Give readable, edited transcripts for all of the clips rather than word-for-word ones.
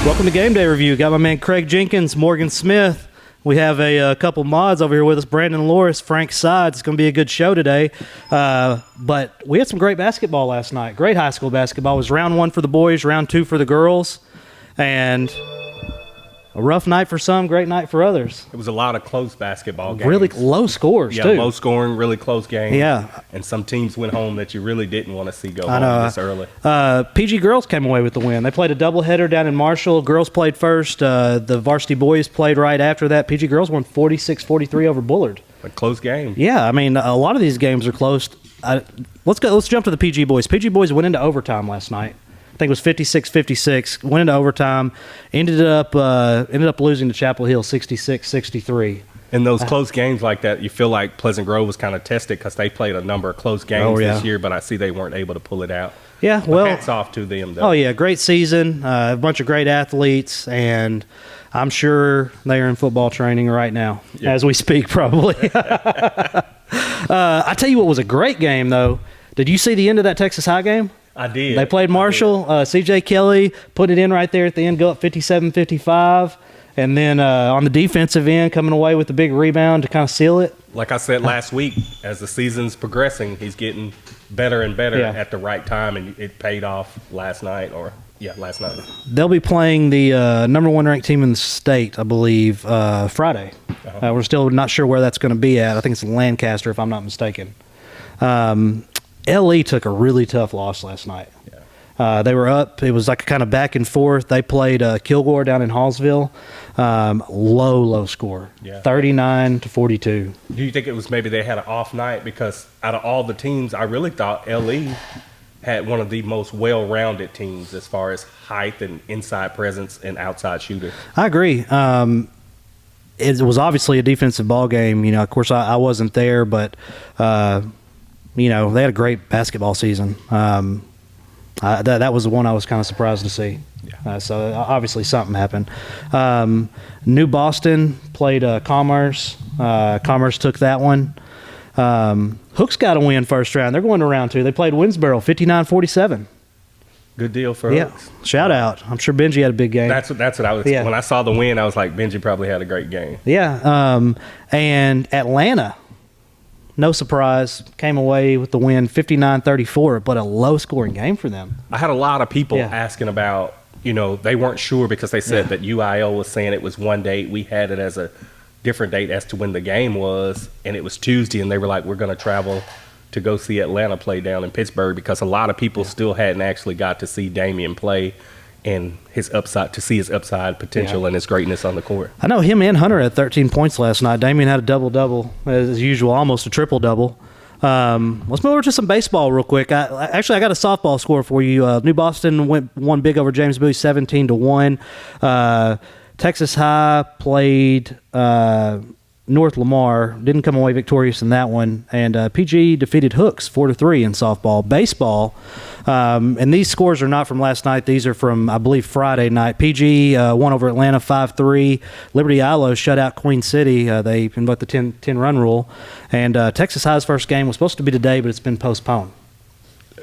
Welcome to Game Day Review. Got my man Craig Jenkins, Morgan Smith. We have a couple mods over here with us, Brandon Loris, Frank Sides. It's going to be a good show today. But we had some great basketball last night. Great high school basketball. It was round one for the boys, round two for the girls. And a rough night for some, great night for others. It was a lot of close basketball games. Really low scores, too. Yeah, low scoring, really close games. Yeah. And some teams went home that you really didn't want to see go home this early. PG girls came away with the win. They played a doubleheader down in Marshall. Girls played first. The varsity boys played right after that. PG girls won 46-43 over Bullard. A close game. Yeah, I mean, a lot of these games are close. Let's jump to the PG boys. PG boys went into overtime last night. I think it was 56-56. Went into overtime. Ended up losing to Chapel Hill 66-63. In those close games like that, you feel like Pleasant Grove was kind of tested because they played a number of close games this year, but I see they weren't able to pull it out. Yeah, well, hats off to them, though. Oh, yeah, great season, a bunch of great athletes, and I'm sure they are in football training right now as we speak, probably. I tell you what was a great game, though. Did you see the end of that Texas High game? I did. They played Marshall. C.J. Kelly put it in right there at the end, go up 57-55. And then on the defensive end, coming away with the big rebound to kind of seal it. Like I said last week, as the season's progressing, he's getting better and better at the right time, and it paid off last night. Last night. They'll be playing the number one ranked team in the state, I believe, Friday. We're still not sure where that's going to be at. I think it's Lancaster, if I'm not mistaken. LE took a really tough loss last night. They were up. It was like a kind of back and forth. They played Kilgore down in Hallsville. Low score, 39-42. Do you think it was maybe they had an off night? Because out of all the teams, I really thought LE had one of the most well-rounded teams as far as height and inside presence and outside shooter. I agree. It was obviously a defensive ball game. You know, of course, I wasn't there, but they had a great basketball season. That was the one I was kind of surprised to see. So obviously something happened. New Boston played Commerce. Commerce took that one. Hook's got to win first round. They're going to round two. They played Winsboro 59-47. Good deal for Hooks. Shout out. I'm sure Benji had a big game. That's what I was. Yeah. When I saw the win, I was like, Benji probably had a great game. Yeah. And Atlanta, no surprise, came away with the win 59-34, but a low-scoring game for them. I had a lot of people asking about, they weren't sure because they said that UIL was saying it was one date. We had it as a different date as to when the game was, and it was Tuesday, and they were like, we're going to travel to go see Atlanta play down in Pittsburgh because a lot of people still hadn't actually got to see Damian play and his upside potential and his greatness on the court. I know him and Hunter had 13 points last night. Damian had a double-double as usual, almost a triple-double. Let's move over to some baseball real quick. I got a softball score for you. New Boston won big over James Bowie 17-1. Texas High played North Lamar, didn't come away victorious in that one, and PG defeated Hooks 4-3 in softball. Baseball, and these scores are not from last night. These are from, I believe, Friday night. PG won over Atlanta 5-3. Liberty Ilo shut out Queen City. They invoked the 10-run rule. And Texas High's first game was supposed to be today, but it's been postponed.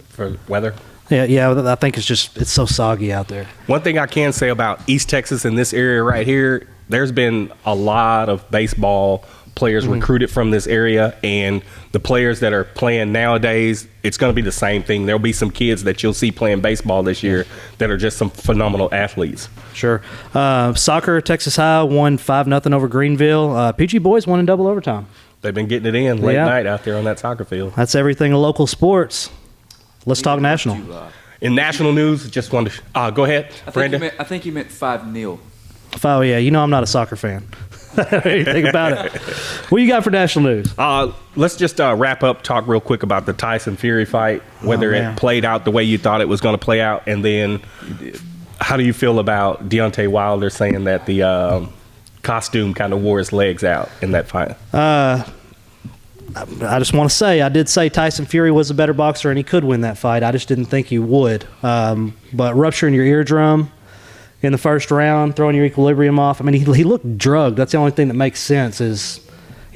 For weather? Yeah, I think it's so soggy out there. One thing I can say about East Texas in this area right here, there's been a lot of baseball players recruited from this area, and the players that are playing nowadays, it's going to be the same thing. There'll be some kids that you'll see playing baseball this year that are just some phenomenal athletes. Sure. Soccer, Texas High won 5-0 over Greenville. PG boys won in double overtime. They've been getting it in late night out there on that soccer field. That's everything in local sports. Let's talk national. In national news, just wanted to go ahead, Brandon. I think you meant 5-0. Oh, yeah. I'm not a soccer fan. Anything about it. What you got for national news? Let's just wrap up, talk real quick about the Tyson Fury fight, whether it played out the way you thought it was going to play out, and then how do you feel about Deontay Wilder saying that the costume kind of wore his legs out in that fight? I just want to say, I did say Tyson Fury was a better boxer and he could win that fight. I just didn't think he would. But rupturing your eardrum in the first round, throwing your equilibrium off. I mean, he looked drugged. That's the only thing that makes sense is,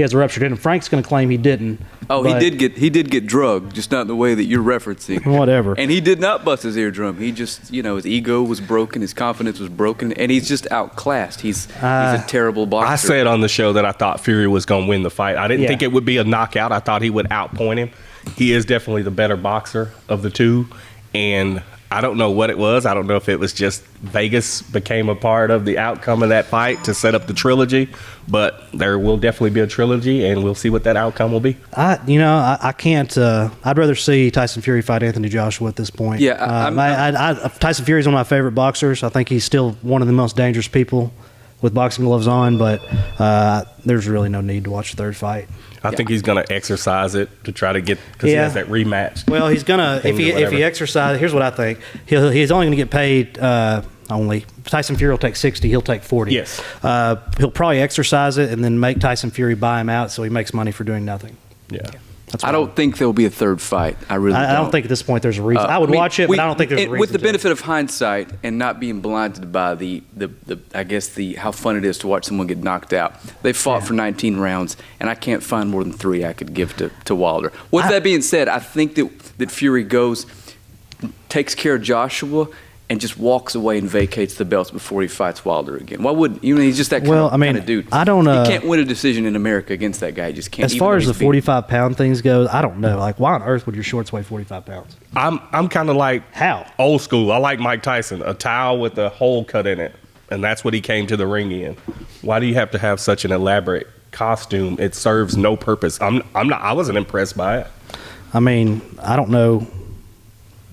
he has a ruptured tendon. Frank's going to claim he didn't. Oh, he did get drugged, just not in the way that you're referencing. Whatever. And he did not bust his eardrum. He just, his ego was broken, his confidence was broken, and he's just outclassed. He's a terrible boxer. I said on the show that I thought Fury was going to win the fight. I didn't think it would be a knockout. I thought he would outpoint him. He is definitely the better boxer of the two, and I don't know what it was. I don't know if it was just Vegas became a part of the outcome of that fight to set up the trilogy, but there will definitely be a trilogy, and we'll see what that outcome will be. I can't. I'd rather see Tyson Fury fight Anthony Joshua at this point. Yeah, Tyson Fury is one of my favorite boxers. I think he's still one of the most dangerous people with boxing gloves on, but there's really no need to watch the third fight. I think he's going to exercise it to try to get, because he has that rematch. Well, he's going to, if he exercises, here's what I think. He's only going to get paid Tyson Fury will take 60, he'll take 40. Yes. He'll probably exercise it and then make Tyson Fury buy him out so he makes money for doing nothing. Yeah. I don't think there'll be a third fight. I don't think at this point there's a reason. I would watch it, but I don't think there's a reason. With the benefit of hindsight and not being blinded by the how fun it is to watch someone get knocked out. They fought for 19 rounds, and I can't find more than 3 I could give to Wilder. With that being said, I think that Fury takes care of Joshua, and just walks away and vacates the belts before he fights Wilder again. Why wouldn't? He's just that kind of dude. I don't know. He can't win a decision in America against that guy. He just can't. As far as the 45-pound things go, I don't know. Like, why on earth would your shorts weigh 45 pounds? I'm kind of like old school. I like Mike Tyson, a towel with a hole cut in it, and that's what he came to the ring in. Why do you have to have such an elaborate costume? It serves no purpose. I wasn't impressed by it. I mean, I don't know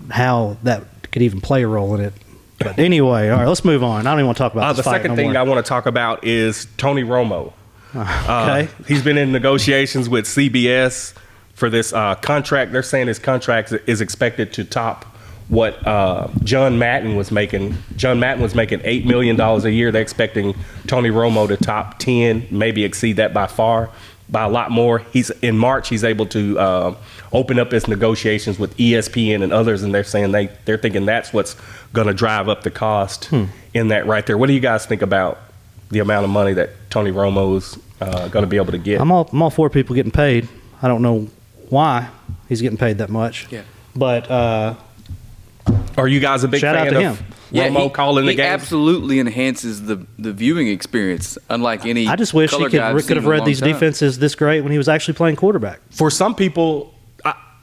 how that could even play a role in it. But anyway, all right, let's move on. I don't even want to talk about this the fight second thing I want to talk about is Tony Romo. Okay. He's been in negotiations with CBS for this contract. They're saying his contract is expected to top what John Madden was making. John Madden was making $8 million a year. They're expecting Tony Romo to top 10, maybe exceed that by a lot more. In March, he's able to open up his negotiations with ESPN and others, and they're saying they're thinking that's what's going to drive up the cost in that right there. What do you guys think about the amount of money that Tony Romo's going to be able to get? I'm all for people getting paid. I don't know why he's getting paid that much. Yeah. But are you guys a big fan of Romo calling the game? He absolutely enhances the viewing experience, unlike any. I just wish he could have read these defenses this great when he was actually playing quarterback. For some people,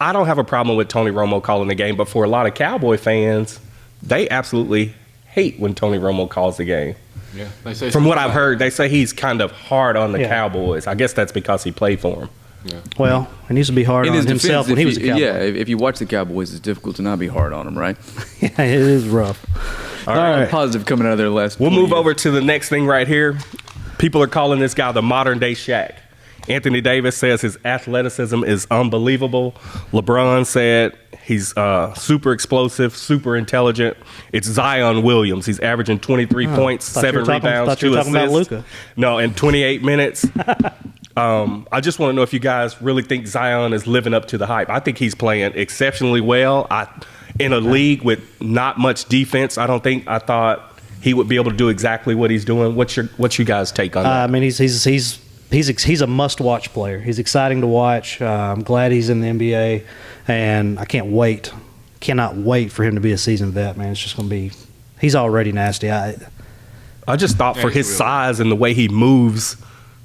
I don't have a problem with Tony Romo calling the game, but for a lot of Cowboy fans, they absolutely hate when Tony Romo calls the game. Yeah, they say. From what I've heard, they say he's kind of hard on the Cowboys. I guess that's because he played for them. Yeah. Well, he needs to be hard on himself when he was a Cowboy. Yeah, if you watch the Cowboys, it's difficult to not be hard on them, right? Yeah, it is rough. All right. Positive coming out of their last. We'll move over to the next thing right here. People are calling this guy the modern day Shaq. Anthony Davis says his athleticism is unbelievable. LeBron said he's super explosive, super intelligent. It's Zion Williams. He's averaging 23 points, 7 rebounds, 2 assists. About Luka. No, in 28 minutes. I just want to know if you guys really think Zion is living up to the hype. I think he's playing exceptionally well. In a league with not much defense, I thought he would be able to do exactly what he's doing. What's you guys' take on that? I mean, he's a must-watch player. He's exciting to watch. I'm glad he's in the NBA, and I cannot wait for him to be a seasoned vet, man. It's just going to be – he's already nasty. I just thought for his size and the way he moves,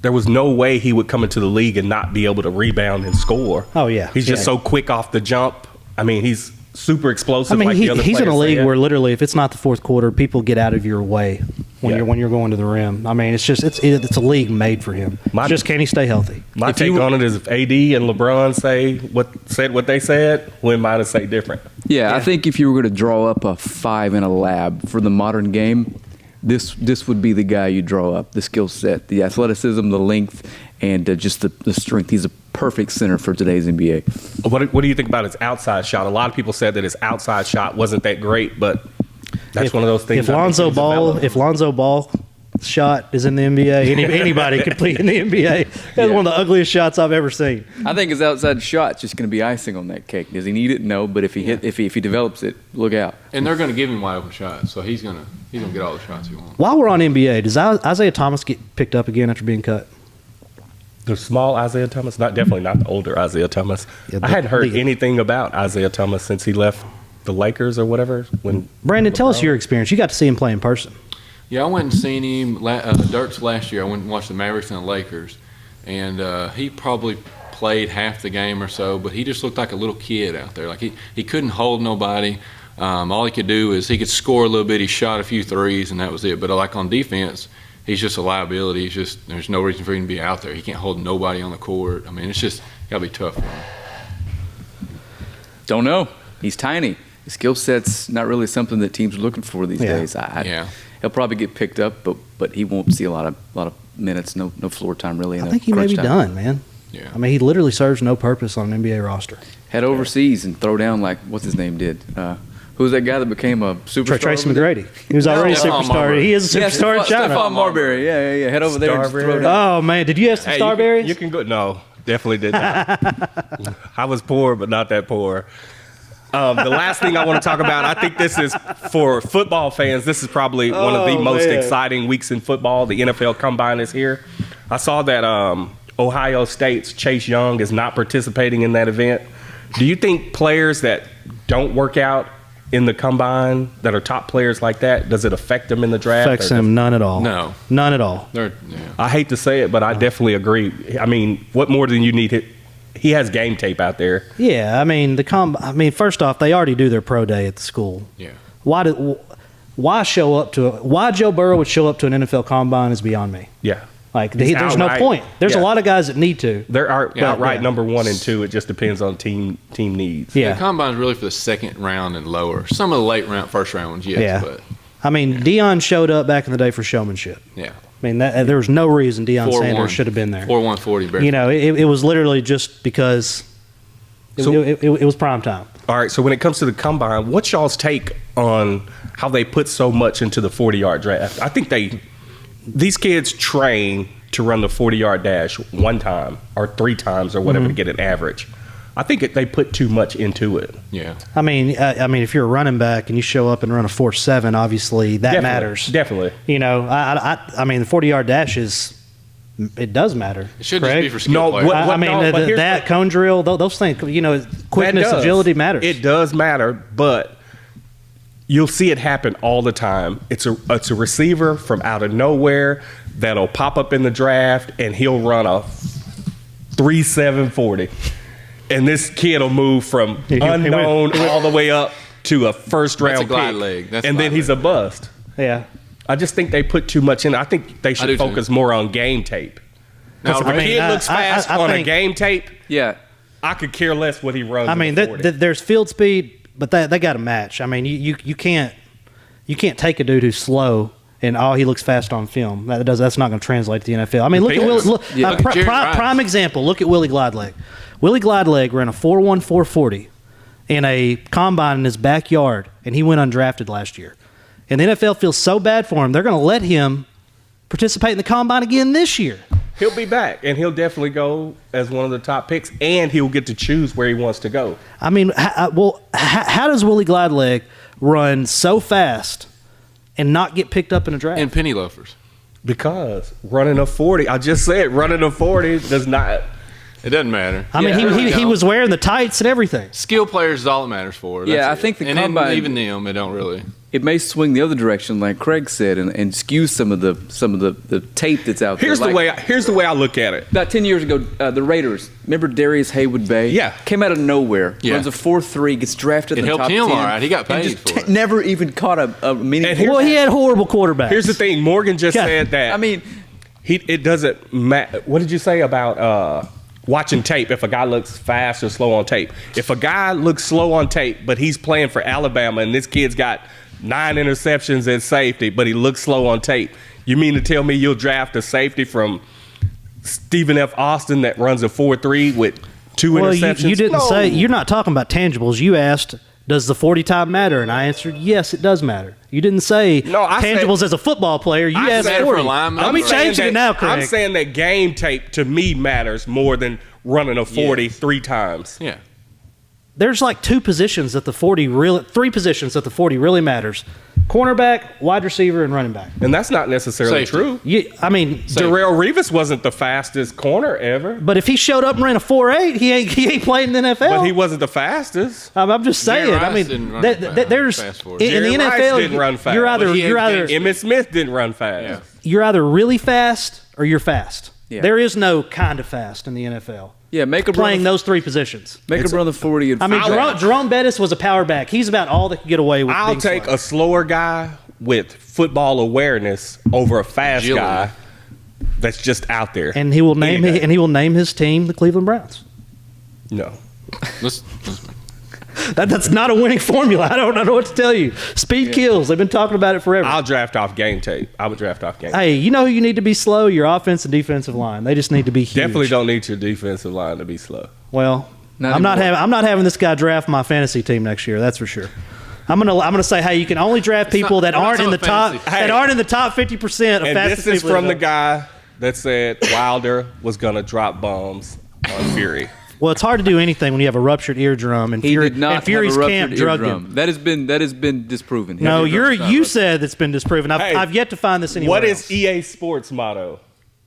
there was no way he would come into the league and not be able to rebound and score. Oh, yeah. He's just so quick off the jump. I mean, he's super explosive. I mean, like he's in a league where literally, if it's not the fourth quarter, people get out of your way when you're going to the rim. I mean, it's a league made for him. Can he stay healthy? My take on it is if AD and LeBron said what they said, we might have said different. Yeah, I think if you were going to draw up a 5 in a lab for the modern game, this would be the guy you draw up. The skill set, the athleticism, the length, and just the strength. He's a perfect center for today's NBA. What do you think about his outside shot? A lot of people said that his outside shot wasn't that great, but that's one of those things. If Lonzo Ball shot is in the NBA, anybody could play in the NBA. That's one of the ugliest shots I've ever seen. I think his outside shot's just going to be icing on that cake. Does he need it? No, but if he develops it, look out. And they're going to give him wide open shots, so he's gonna get all the shots he wants. While we're on NBA, does Isaiah Thomas get picked up again after being cut? The small Isaiah Thomas, definitely not the older Isaiah Thomas. Yeah, I hadn't heard anything about Isaiah Thomas since he left the Lakers or whatever. When Brandon, tell us your experience. You got to see him play in person. Yeah, I went and seen him Dirks last year. I went and watched the Mavericks and the Lakers, and he probably played half the game or so, but he just looked like a little kid out there. Like he couldn't hold nobody. All he could do is he could score a little bit. He shot a few threes, and that was it. But like on defense, he's just a liability. There's no reason for him to be out there. He can't hold nobody on the court. I mean, it's just got to be tough for him. Don't know. He's tiny. His skill set's not really something that teams are looking for these days. Yeah. He'll probably get picked up, but he won't see a lot of minutes, no floor time really. I think he may be done, man. Yeah. I mean, he literally serves no purpose on an NBA roster. Head overseas and throw down like what's his name did. Who's that guy that became a superstar? Tracy McGrady. He was already a superstar. Marbury. He is a superstar in China. Stephon Marbury. Yeah. Head over there and just throw down. Oh man, did you have some Starberries? You can go. No, definitely did not. I was poor, but not that poor. The last thing I want to talk about, I think this is for football fans. This is probably one of the most exciting weeks in football. The NFL Combine is here. I saw that Ohio State's Chase Young is not participating in that event. Do you think players that don't work out in the Combine, that are top players like that, does it affect them in the draft? Affects them none at all. No. None at all. I hate to say it, but I definitely agree. I mean, what more than you need? He has game tape out there. Yeah, I mean, first off, they already do their pro day at the school. Yeah. Why show up to why Joe Burrow would show up to an NFL Combine is beyond me. Yeah. Like there's no point. There's a lot of guys that need to. There are outright number 1 and 2. It just depends on team needs. The Combine's really for the second round and lower. Some of the late round, first round ones, yes. Yeah. But I mean, Deion showed up back in the day for showmanship. yeah. I mean, there was no reason Deion 4-1. Sanders should have been there. 4-1-40. You know, it was literally just because it was prime time. All right, so when it comes to the Combine, what's y'all's take on how they put so much into the 40-yard draft? I think these kids train to run the 40-yard dash 1 time or 3 times or whatever to get an average. I think they put too much into it. Yeah. I mean, if you're a running back and you show up and run a 4.7, obviously that matters. Definitely. You know, I mean, the 40-yard dash it does matter. It should Craig. just be for skill players. That cone drill, those things, you know, quickness, agility matters. It does matter, but you'll see it happen all the time. It's a receiver from out of nowhere that'll pop up in the draft, and he'll run a 3.7 40. And this kid will move from unknown all the way up to a first-round That's a glide pick. leg. That's and then he's a bust. Yeah. I just think they put too much in. I think they should focus more on game tape. Now, if a kid looks fast on a game tape, I could care less what he runs. I mean, there's field speed, but they got to match. I mean, you can't take a dude who's slow and he looks fast on film. That's not going to translate to the NFL. I mean, look at prime example. Look at Willie Glideleg. Willie Glideleg ran a 4.1 4.40 in a combine in his backyard, and he went undrafted last year. And the NFL feels so bad for him, they're going to let him participate in the combine again this year. He'll be back, and he'll definitely go as one of the top picks, and he'll get to choose where he wants to go. I mean, how does Willie Glideleg run so fast and not get picked up in a draft? And penny loafers. Because running a 40, I just said running a 40 does not. It doesn't matter. I mean, he was wearing the tights and everything. Skill players is all that matters for. I think the Combine, even them, it don't really. It may swing the other direction, like Craig said, and skew some of the tape that's out there. Here's the way I look at it. About 10 years ago, the Raiders, remember Darius Haywood-Bay? Yeah. Came out of nowhere, runs a 4.3, gets drafted in the top 10. It helped him all right. He got paid for it. Never even caught a meaningful. Well, he had horrible quarterbacks. Here's the thing. Morgan just said that. I mean, it doesn't matter. What did you say about watching tape? If a guy looks fast or slow on tape. If a guy looks slow on tape, but he's playing for Alabama and this kid's got 9 interceptions at safety, but he looks slow on tape, you mean to tell me you'll draft a safety from Stephen F. Austin that runs a 4.3 with 2 interceptions? You didn't say. You're not talking about tangibles. You asked, does the 40 time matter? And I answered, yes, it does matter. You didn't say tangibles as a football player. You asked 40. Let me change it now, Craig. I'm saying that game tape to me matters more than running a 40 3 times. Yeah. there's like three positions that the 40 really matters: cornerback, wide receiver, and running back. And that's not necessarily Safety. true. I mean, Darrell Revis wasn't the fastest corner ever, but if he showed up and ran a 4.8, he ain't played in the NFL. but he wasn't the fastest. I'm just saying. Jerry I Rice mean, didn't run there's fast for us. in the Jerry Rice NFL. didn't run fast. You're either But he had Emmitt Smith didn't run fast. Yeah. you're either really fast or you're fast. Yeah. There is no kind of fast in the NFL. Yeah, make a Playing run. those three positions. Make a run the 40. And I mean, fast. Jerome Bettis was a power back. He's about all that could get away with. I'll being take slow. a slower guy with football awareness over a fast Agility. guy that's just out there. and he will name Any day. and he will name his team the Cleveland Browns. No. Let's That's not a winning formula. I don't know what to tell you. Speed kills. They've been talking about it forever. I'll draft off game tape. I would draft off game tape. Hey, you know who you need to be slow? Your offense and defensive line. They just need to be huge. Definitely don't need your defensive line to be slow. Well, Not I'm anymore. not having this guy draft my fantasy team next year. That's for sure. I'm gonna say, hey, you can only draft people that we're not aren't in the talking top fantasy. that aren't in the top 50% of And fastest this is people. from the in guy that said Wilder was going to drop bombs on Fury. Well, it's hard to do anything when you have a ruptured eardrum and He Fury, did not and Fury's have a camp ruptured drugged eardrum. him. That has been disproven. No, His eardrum's not you ruptured. said it's been disproven. Hey, I've yet to find this anywhere What else. is EA Sports' motto?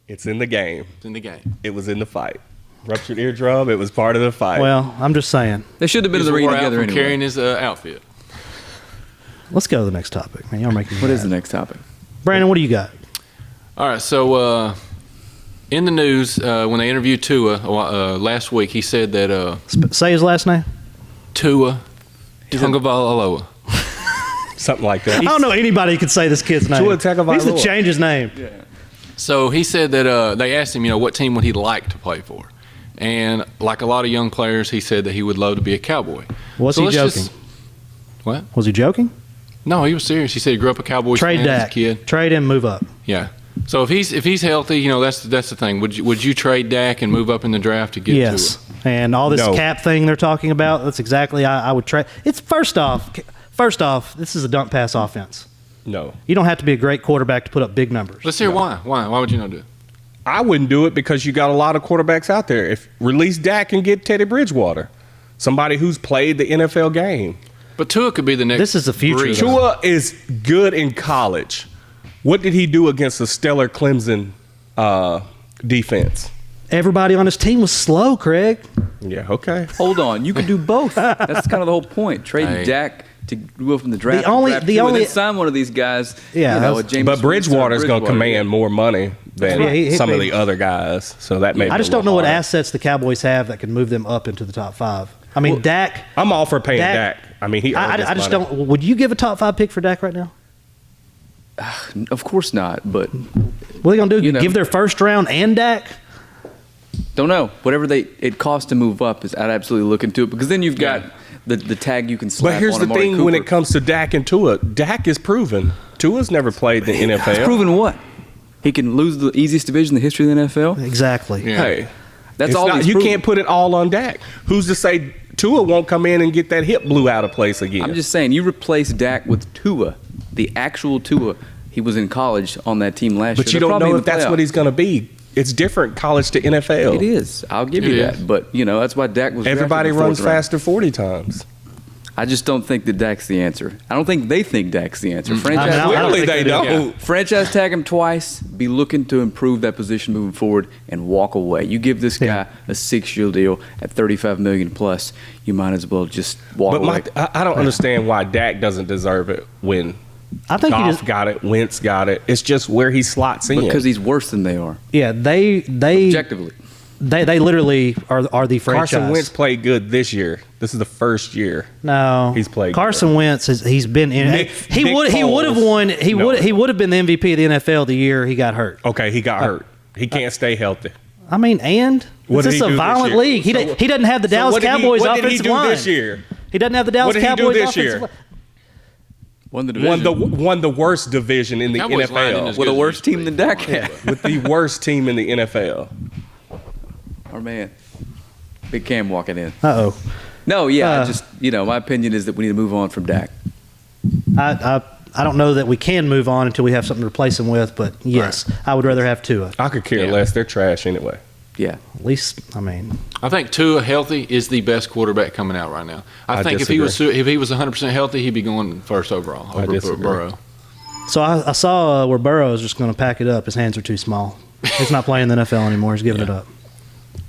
It's in the game. in the game. It was in the fight. Ruptured eardrum. It was part of the fight. Well, I'm just saying. They should have been in the ring Wore out together from anyway. carrying his outfit. Let's go to the next topic, man. Y'all making me What is mad. the next topic? Brandon, what do you got? All right, so in the news, when they interviewed Tua last week, he said that Say his last name. Tua Tagovailoa. Something like I that. don't know anybody who could say this kid's name. Tua Tagovailoa. He needs to change his name. So he said that they asked him, what team would he like to play for? And like a lot of young players, he said that he would love to be a Cowboy. Was So he let's joking? just- What? Was he joking? No, he was serious. He said he grew up a Cowboys Trade fan as a Dak. kid. Trade him, move up. Yeah. So if he's healthy, that's the thing. Would you trade Dak and move up in the draft to get Yes. Tua? And all this No. cap thing they're talking about, that's exactly I would trade. It's first off, this is a dump pass offense. No. You don't have to be a great quarterback to put up big numbers. Let's hear why. Why would you not do it? I wouldn't do it because you got a lot of quarterbacks out there. If release Dak and get Teddy Bridgewater, somebody who's played the NFL game. But Tua could be the next. This is the future, Brees. though. Tua is good in college. What did he do against the stellar Clemson defense? Everybody on his team was slow, Craig. Yeah, okay. Hold on, you could do both. That's kind of the whole point. Trading Hey. Dak to move from the draft. The only- draft the two, and only- then sign one of these guys. Yeah, you know, that's- a James But Bridgewater's going to Bridgewater. command more money than Yeah, he- some of the other guys. So that may I be just a don't little know what harder. assets the Cowboys have that can move them up into the top 5. I mean, Dak. I'm all for paying Dak- Dak. I mean, he earned his I just money. don't. Would you give a top 5 pick for Dak right now? Of course not, but What are they going to do? You know. Give their first round and Dak? don't know. Whatever it costs to move up is I'd absolutely look into it because then you've got the tag you can slap But here's on the Amari thing when Cooper. it comes to Dak and Tua, Dak is proven. Tua's never played the He's NFL. proven what? He can lose the easiest division in the history of the NFL. Exactly. Yeah. Hey, That's it's all not- he's you proven. can't put it all on Dak. Who's to say Tua won't come in and get that hip blew out of place again? I'm just saying, you replace Dak with Tua, the actual Tua. He was in college on that team last year. but you They're don't probably know in if the that's playoffs. what he's going to be. It's different college to NFL. It is. I'll give you It that. is. But, that's why Dak was drafted Everybody in the runs fourth round. faster 40 times. I just don't think that Dak's the answer. I don't think they think Dak's the answer. I mean, Franchise, I don't Clearly think they they do. don't. franchise tag him twice, be looking to improve that position moving forward, and walk away. You give this guy Yeah. a 6-year deal at $35 million plus, you might as well just walk But away. I don't understand why Dak doesn't deserve it when I think he Goff just, got it, Wentz got it. It's just where he slots in. Because he's worse than they are, they objectively. they literally are the franchise. Carson Wentz played good this year. This is the first year. No, He's played Carson Wentz he's been in. Nick he would have Foles. won. No. He would have been the MVP of the NFL the year he got hurt. Okay, he got hurt. He can't stay healthy. I mean, and What it's did just he do a this violent year? league. He doesn't have the So Dallas what did he- Cowboys what did he offensive do line this year? He doesn't have the Dallas What did he do Cowboys this offensive year? line. Won the division. Won the worst division in the Cowboys line isn't NFL. as with good a as worse it used to team be. than Dak had. With the worst team in the NFL. Our man. Big Cam walking in. Uh-oh. No, I just, my opinion is that we need to move on from Dak. I don't know that we can move on until we have something to replace him with, but yes, I would rather have Tua. I could care Yeah. less. They're trash anyway. Yeah. At least, I mean, I think Tua healthy is the best quarterback coming out right now. I think disagree. if he was 100% healthy, he'd be going first overall over disagree. Burrow. so I saw where Burrow is just going to pack it up. His hands are too small. He's not playing in the NFL anymore. He's giving it up.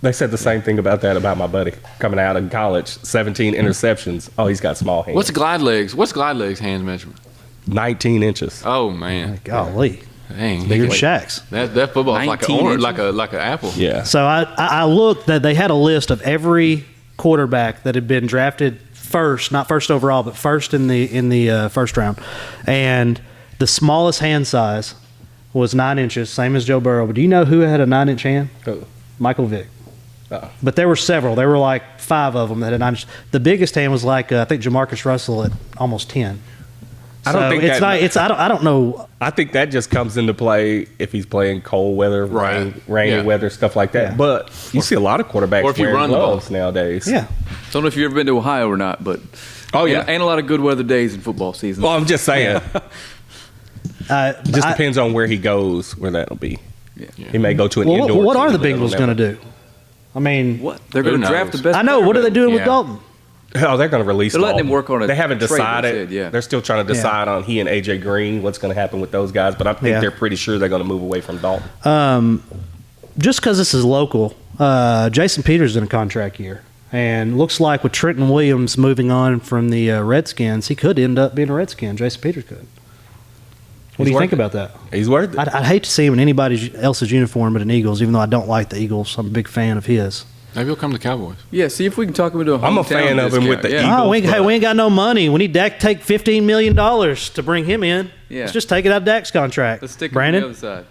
They said the same thing about my buddy coming out of college. 17 interceptions. Oh, he's got small hands. What's glide legs hand measurement? 19 inches. Oh man, Golly, dang, bigger than Shaq's. that football's like an 19 orange, inches? like an apple. Yeah. So I looked that they had a list of every quarterback that had been drafted first, not first overall, but first in the first round, and the smallest hand size was 9 inches, same as Joe Burrow. But do you know who had a 9-inch hand? Who? Michael Vick. Oh. But there were several. There were like 5 of them that had 9 inches. The biggest hand was like I think Jamarcus Russell at almost 10. I don't think it's that- not. It's I don't know. I think that just comes into play if he's playing cold weather, Right. rainy Yeah. weather, stuff like that. Yeah. But you see a lot of quarterbacks Or if you wearing run the ball. gloves nowadays. Yeah. Don't know if you've ever been to Ohio or not, but Oh, yeah. ain't a lot of good weather days in football season. Well, I'm just saying. Just I- depends on where he goes, where that'll be. Yeah. He may go to an Well, indoor. what are the team, but Bengals going to do? I mean, What? They're Who going to draft knows? the best. I know. What are they doing with Yeah. Dalton? Oh, they're going to release. They're letting Dalton. him work on a They haven't trade, they decided. said, yeah. They're still trying to decide on he and AJ Green. What's going to happen with those guys? But I think Yeah. they're pretty sure they're going to move away from Dalton. Just because this is local, Jason Peters in a contract year, and looks like with Trenton Williams moving on from the Redskins, he could end up being a Redskin. Jason Peters could. What do you worth think it. about that? He's worth it. I'd hate to see him in anybody else's uniform but an Eagles, even though I don't like the Eagles. I'm a big fan of his. Maybe he'll come to the Cowboys. Yeah, see if we can talk him into a hometown I'm a fan of him with discount. the yeah. Eagles. Oh, but- we ain't got no money. We need Dak to take $15 million to bring him in. Yeah. Let's just take it out of Dak's contract. Let's stick him Brandon. on the other side,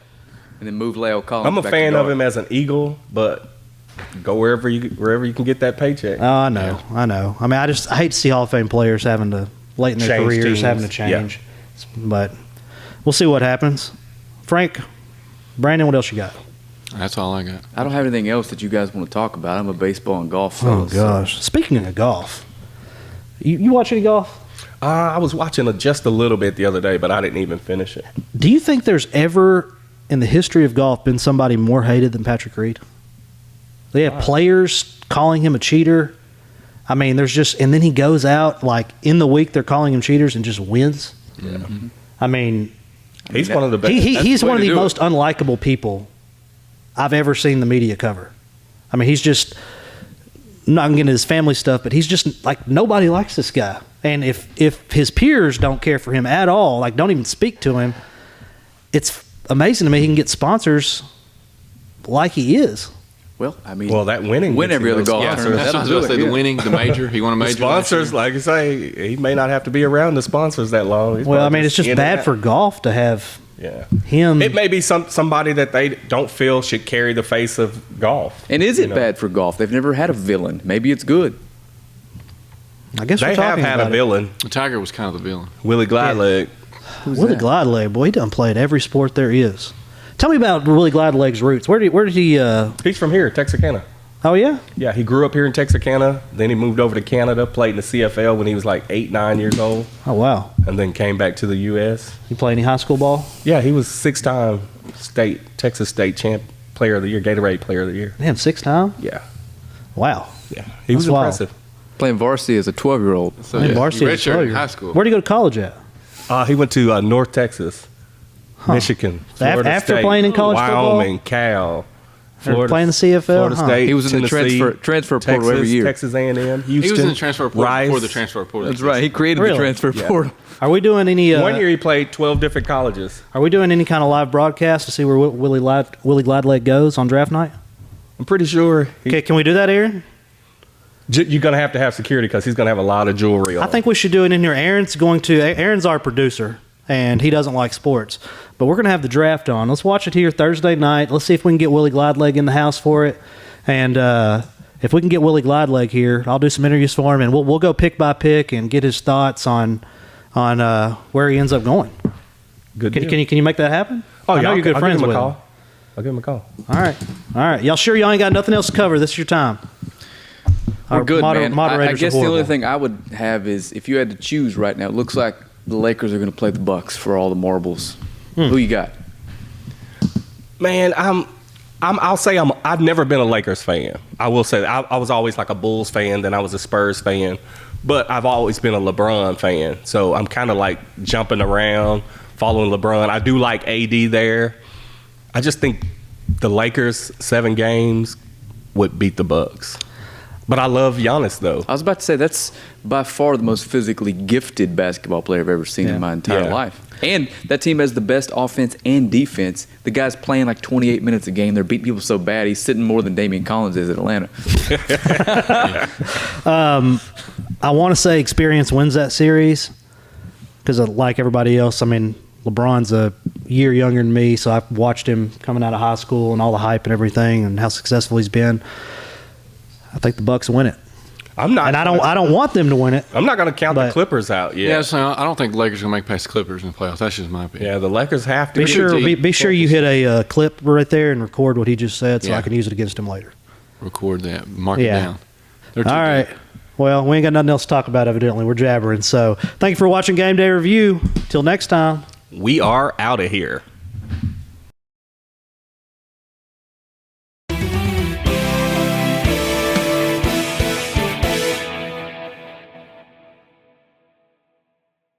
and then move Leo Collins. I'm a back to fan of guard. him as an Eagle, but go wherever you can get that paycheck. Oh, I know. I mean, I hate to see Hall of Fame players having to late in their Change careers teams. having to change. But we'll see what happens. Frank, Brandon, what else you got? That's all I got. I don't have anything else that you guys want to talk about. I'm a baseball and golf Oh fellow. so- gosh! Speaking of golf, you watch any golf? I was watching just a little bit the other day, but I didn't even finish it. Do you think there's ever in the history of golf been somebody more hated than Patrick Reed? They have players calling him a cheater. I mean, there's just, and then he goes out like in the week they're calling him cheaters and just wins. Yeah. I mean, He's one of the best. he's the way one of to the do it. most unlikable people I've ever seen the media cover. I mean, he's just I'm not gonna get into his family stuff, but he's just like nobody likes this guy. And if his peers don't care for him at all, like don't even speak to him, it's amazing to me he can get sponsors like he is. Well, I mean, Well, that winning win gets every him other those golf Yeah, tournament. that's what I was That'll going to say. do it, The yeah. winning, the major. He won a The major. last sponsors, year. like I say, he may not have to be around the sponsors that long. He's Well, I probably mean, it's just in and bad out. for golf to have Yeah. him. It may be somebody that they don't feel should carry the face of golf. And is You it know? bad for golf? They've never had a villain. Maybe it's good. I guess They we're have talking had about a villain, Tiger was kind of the villain. Willie Gladleg. Willie Gladleg, boy, he done played every sport there is. Tell me about Willie Gladleg's roots. Where did he? He's from here, Texarkana. Oh yeah, Yeah, he grew up here in Texarkana. Then he moved over to Canada, played in the CFL when he was like 8, 9 years old, oh wow. and then came back to the U.S. He play any high school ball? Yeah, he was 6-time Texas State champ, player of the year, Gatorade player of the year. Damn, 6 time. Yeah, Wow. yeah, he was That's wild. impressive. Playing varsity as a 12-year-old. So I mean, yeah, varsity he is redshirted in 12-year. high school. Where'd he go to college at? He went to North Texas, Michigan, Florida After State, playing in college football? Wyoming, Cal, Florida, playing the CFL? Florida Huh. State. He was in the Tennessee, transfer portal Texas, every year. Texas A&M, Houston. He was in the transfer portal Rice. before the transfer portal. That's right. He created Really? the transfer Yeah. portal. Are we doing any? One year he played 12 different colleges. Are we doing any kind of live broadcast to see where Willie Gladleg goes on draft night? I'm pretty sure Okay, can we do that, Aaron? you're going to have security because he's going to have a lot of jewelry on. I think we should do it in here. Aaron's our producer, and he doesn't like sports. But we're going to have the draft on. Let's watch it here Thursday night. Let's see if we can get Willie Gladleg in the house for it. And if we can get Willie Gladleg here, I'll do some interviews for him, and we'll go pick by pick and get his thoughts on where he ends up going. Good deal. Can you make that happen? Oh, I yeah, know you're good I'll friends give him with a him. call. I'll give him a call. All right. Y'all sure y'all ain't got nothing else to cover? This is your time. We're Our good, man. I Moderators guess are the only horrible. thing I would have is if you had to choose right now, it looks like the Lakers are going to play the Bucks for all the marbles. Who you got? Man, I'll say I've never been a Lakers fan. I will say that. I was always like a Bulls fan, then I was a Spurs fan, but I've always been a LeBron fan. So I'm kind of like jumping around, following LeBron. I do like AD there. I just think the Lakers 7 games would beat the Bucks. But I love Giannis though. I was about to say that's by far the most physically gifted basketball player I've ever seen in my entire life. And that team has the best offense and defense. The guy's playing like 28 minutes a game. They're beating people so bad he's sitting more than Damian Collins is at Atlanta. I want to say experience wins that series because, like everybody else, I mean, LeBron's a year younger than me, so I've watched him coming out of high school and all the hype and everything and how successful he's been. I think the Bucks win it. I'm not, and I don't want them to win it. I'm not going to count the Clippers out yet. Yeah, so I don't think the Lakers are going to make past the Clippers in the playoffs. That's just my opinion. Yeah, the Lakers have to be sure you hit a clip right there and record what he just said, so I can use it against him later. Record that, mark it down. All right. Well, we ain't got nothing else to talk about. Evidently, we're jabbering. So, thank you for watching Game Day Review. Till next time, we are out of here.